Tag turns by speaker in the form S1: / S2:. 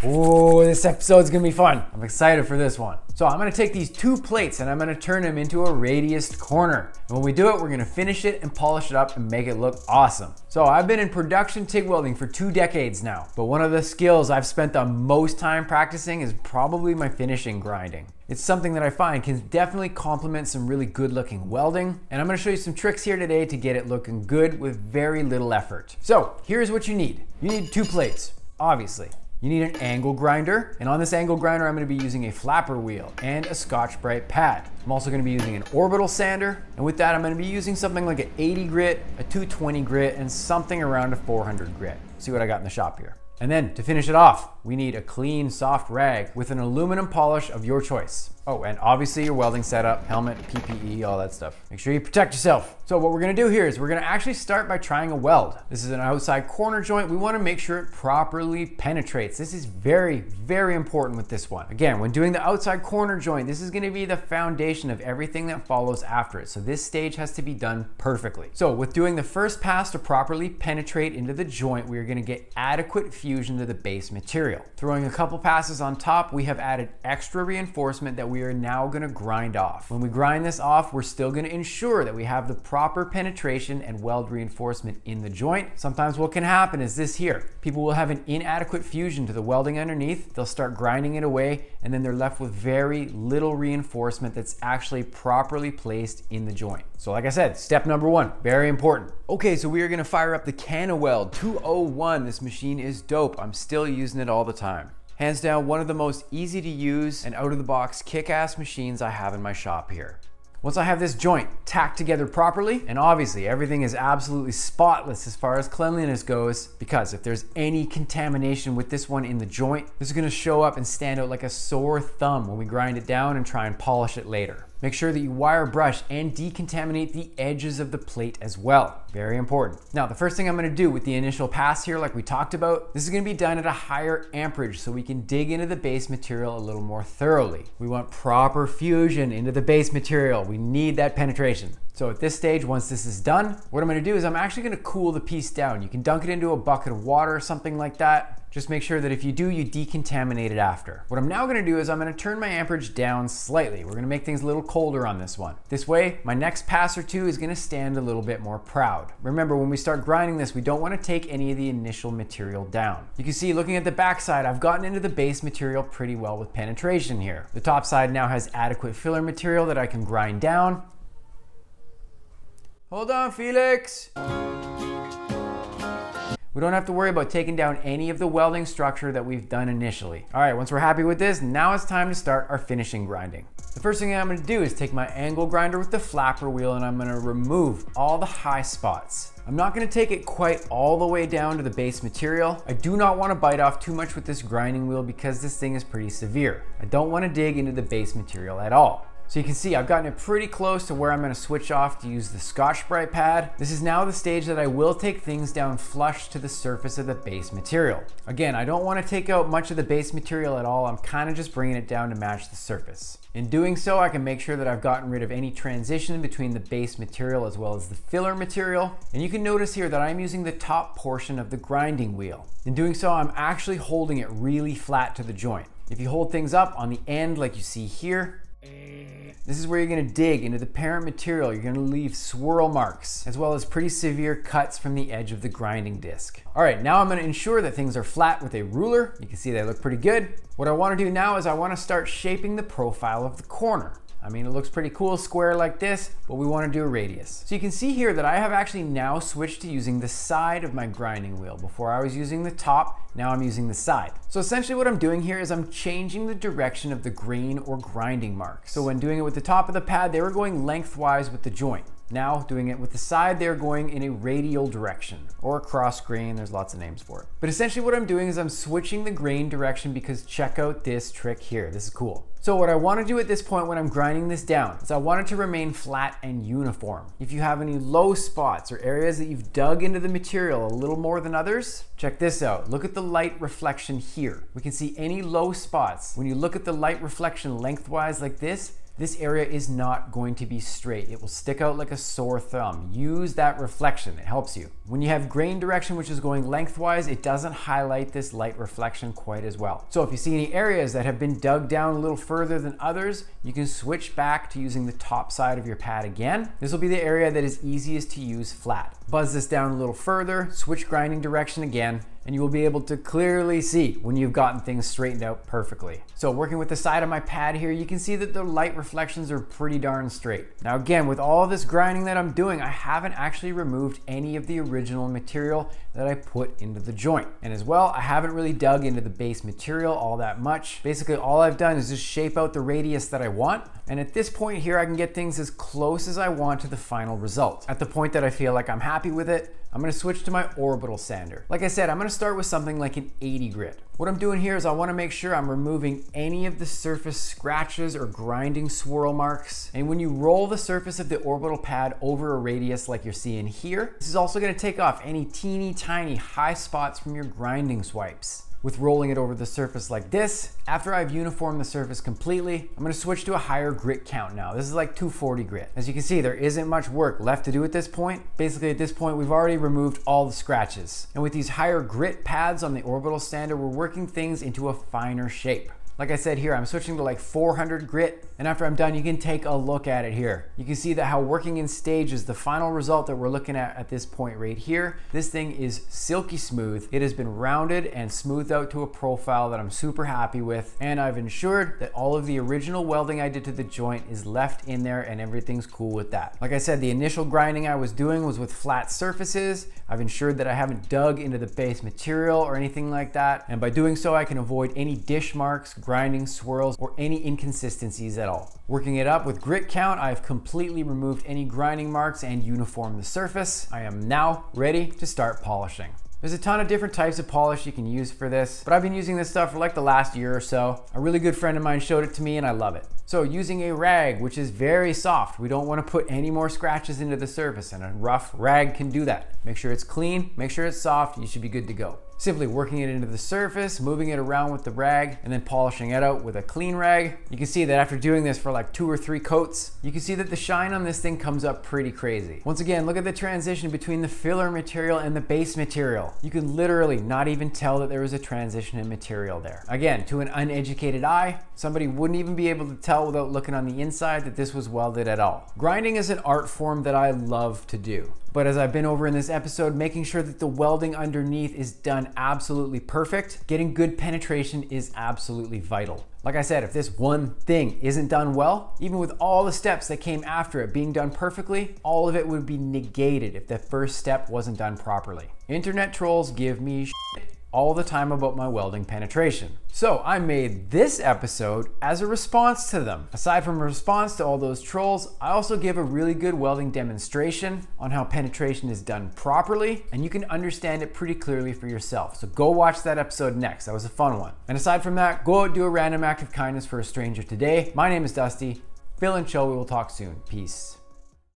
S1: Oh, this episode's gonna be fun. I'm excited for this one. So I'm gonna take these two plates and I'm gonna turn them into a radius corner. And when we do it, we're gonna finish it and polish it up and make it look awesome. So I've been in production TIG welding for 2 decades now, but one of the skills I've spent the most time practicing is probably my finishing grinding. It's something that I find can definitely complement some really good looking welding. And I'm gonna show you some tricks here today to get it looking good with very little effort. So here's what you need. You need 2 plates, obviously. You need an angle grinder, and on this angle grinder, I'm gonna be using a flapper wheel and a Scotch-Brite pad. I'm also gonna be using an orbital sander, and with that, I'm gonna be using something like an 80 grit, a 220 grit, and something around a 400 grit. See what I got in the shop here. And then to finish it off, we need a clean, soft rag with an aluminum polish of your choice. Oh, and obviously your welding setup, helmet, PPE, all that stuff. Make sure you protect yourself. So what we're gonna do here is we're gonna actually start by trying a weld. This is an outside corner joint. We wanna make sure it properly penetrates. This is very, very important with this one. Again, when doing the outside corner joint, this is gonna be the foundation of everything that follows after it. So this stage has to be done perfectly. So with doing the first pass to properly penetrate into the joint, we are gonna get adequate fusion to the base material. Throwing a couple passes on top, we have added extra reinforcement that we are now gonna grind off. When we grind this off, we're still gonna ensure that we have the proper penetration and weld reinforcement in the joint. Sometimes what can happen is this here. People will have an inadequate fusion to the welding underneath. They'll start grinding it away, and then they're left with very little reinforcement that's actually properly placed in the joint. So like I said, step number 1, very important. Okay, so we are gonna fire up the CanaWeld 201. This machine is dope. I'm still using it all the time. Hands down, one of the most easy to use and out of the box kick-ass machines I have in my shop here. Once I have this joint tacked together properly, and obviously everything is absolutely spotless as far as cleanliness goes, because if there's any contamination with this one in the joint, this is gonna show up and stand out like a sore thumb when we grind it down and try and polish it later. Make sure that you wire brush and decontaminate the edges of the plate as well. Very important. Now, the first thing I'm gonna do with the initial pass here, like we talked about, this is gonna be done at a higher amperage so we can dig into the base material a little more thoroughly. We want proper fusion into the base material. We need that penetration. So at this stage, once this is done, what I'm gonna do is I'm actually gonna cool the piece down. You can dunk it into a bucket of water or something like that. Just make sure that if you do, you decontaminate it after. What I'm now gonna do is I'm gonna turn my amperage down slightly. We're gonna make things a little colder on this one. This way, my next pass or two is gonna stand a little bit more proud. Remember, when we start grinding this, we don't wanna take any of the initial material down. You can see, looking at the back side, I've gotten into the base material pretty well with penetration here. The top side now has adequate filler material that I can grind down. Hold on, Felix. We don't have to worry about taking down any of the welding structure that we've done initially. All right, once we're happy with this, now it's time to start our finishing grinding. The first thing I'm gonna do is take my angle grinder with the flapper wheel and I'm gonna remove all the high spots. I'm not gonna take it quite all the way down to the base material. I do not wanna bite off too much with this grinding wheel because this thing is pretty severe. I don't wanna dig into the base material at all. So you can see I've gotten it pretty close to where I'm gonna switch off to use the Scotch-Brite pad. This is now the stage that I will take things down flush to the surface of the base material. Again, I don't wanna take out much of the base material at all. I'm kinda just bringing it down to match the surface. In doing so, I can make sure that I've gotten rid of any transition between the base material as well as the filler material. And you can notice here that I'm using the top portion of the grinding wheel. In doing so, I'm actually holding it really flat to the joint. If you hold things up on the end like you see here, this is where you're gonna dig into the parent material. You're gonna leave swirl marks, as well as pretty severe cuts from the edge of the grinding disc. All right, now I'm gonna ensure that things are flat with a ruler. You can see they look pretty good. What I wanna do now is I wanna start shaping the profile of the corner. I mean, it looks pretty cool, square like this, but we wanna do a radius. So you can see here that I have actually now switched to using the side of my grinding wheel. Before I was using the top, now I'm using the side. So essentially what I'm doing here is I'm changing the direction of the grain or grinding marks. So when doing it with the top of the pad, they were going lengthwise with the joint. Now doing it with the side, they're going in a radial direction, or a cross grain, there's lots of names for it. But essentially what I'm doing is I'm switching the grain direction because check out this trick here, this is cool. So what I want to do at this point when I'm grinding this down is I want it to remain flat and uniform. If you have any low spots or areas that you've dug into the material a little more than others, check this out. Look at the light reflection here. We can see any low spots. When you look at the light reflection lengthwise like this, this area is not going to be straight. It will stick out like a sore thumb. Use that reflection, it helps you. When you have grain direction, which is going lengthwise, it doesn't highlight this light reflection quite as well. So if you see any areas that have been dug down a little further than others, you can switch back to using the top side of your pad again. This will be the area that is easiest to use flat. Buzz this down a little further, switch grinding direction again, and you will be able to clearly see when you've gotten things straightened out perfectly. So working with the side of my pad here, you can see that the light reflections are pretty darn straight. Now again, with all this grinding that I'm doing, I haven't actually removed any of the original material that I put into the joint. And as well, I haven't really dug into the base material all that much. Basically, all I've done is just shape out the radius that I want. And at this point here, I can get things as close as I want to the final result. At the point that I feel like I'm happy with it, I'm gonna switch to my orbital sander. Like I said, I'm gonna start with something like an 80 grit. What I'm doing here is I wanna make sure I'm removing any of the surface scratches or grinding swirl marks. And when you roll the surface of the orbital pad over a radius like you're seeing here, this is also gonna take off any teeny tiny high spots from your grinding swipes. With rolling it over the surface like this, after I've uniformed the surface completely, I'm gonna switch to a higher grit count now. This is like 240 grit. As you can see, there isn't much work left to do at this point. Basically at this point, we've already removed all the scratches. And with these higher grit pads on the orbital sander, we're working things into a finer shape. Like I said here, I'm switching to like 400 grit, and after I'm done, you can take a look at it here. You can see that how working in stages, the final result that we're looking at this point right here, this thing is silky smooth. It has been rounded and smoothed out to a profile that I'm super happy with, and I've ensured that all of the original welding I did to the joint is left in there and everything's cool with that. Like I said, the initial grinding I was doing was with flat surfaces. I've ensured that I haven't dug into the base material or anything like that, and by doing so, I can avoid any dish marks, grinding swirls, or any inconsistencies at all. Working it up with grit count, I've completely removed any grinding marks and uniformed the surface. I am now ready to start polishing. There's a ton of different types of polish you can use for this, but I've been using this stuff for like the last year or so. A really good friend of mine showed it to me and I love it. So using a rag, which is very soft, we don't want to put any more scratches into the surface, and a rough rag can do that. Make sure it's clean, make sure it's soft, you should be good to go. Simply working it into the surface, moving it around with the rag, and then polishing it out with a clean rag. You can see that after doing this for like 2 or 3 coats, you can see that the shine on this thing comes up pretty crazy. Once again, look at the transition between the filler material and the base material. You can literally not even tell that there was a transition in material there. Again, to an uneducated eye, somebody wouldn't even be able to tell without looking on the inside that this was welded at all. Grinding is an art form that I love to do. But as I've been over in this episode, making sure that the welding underneath is done absolutely perfect, getting good penetration is absolutely vital. Like I said, if this one thing isn't done well, even with all the steps that came after it being done perfectly, all of it would be negated if the first step wasn't done properly. Internet trolls give me shit all the time about my welding penetration. So I made this episode as a response to them. Aside from a response to all those trolls, I also give a really good welding demonstration on how penetration is done properly, and you can understand it pretty clearly for yourself. So go watch that episode next. That was a fun one. And aside from that, go out and do a random act of kindness for a stranger today. My name is Dusty. Feel and chill. We will talk soon. Peace.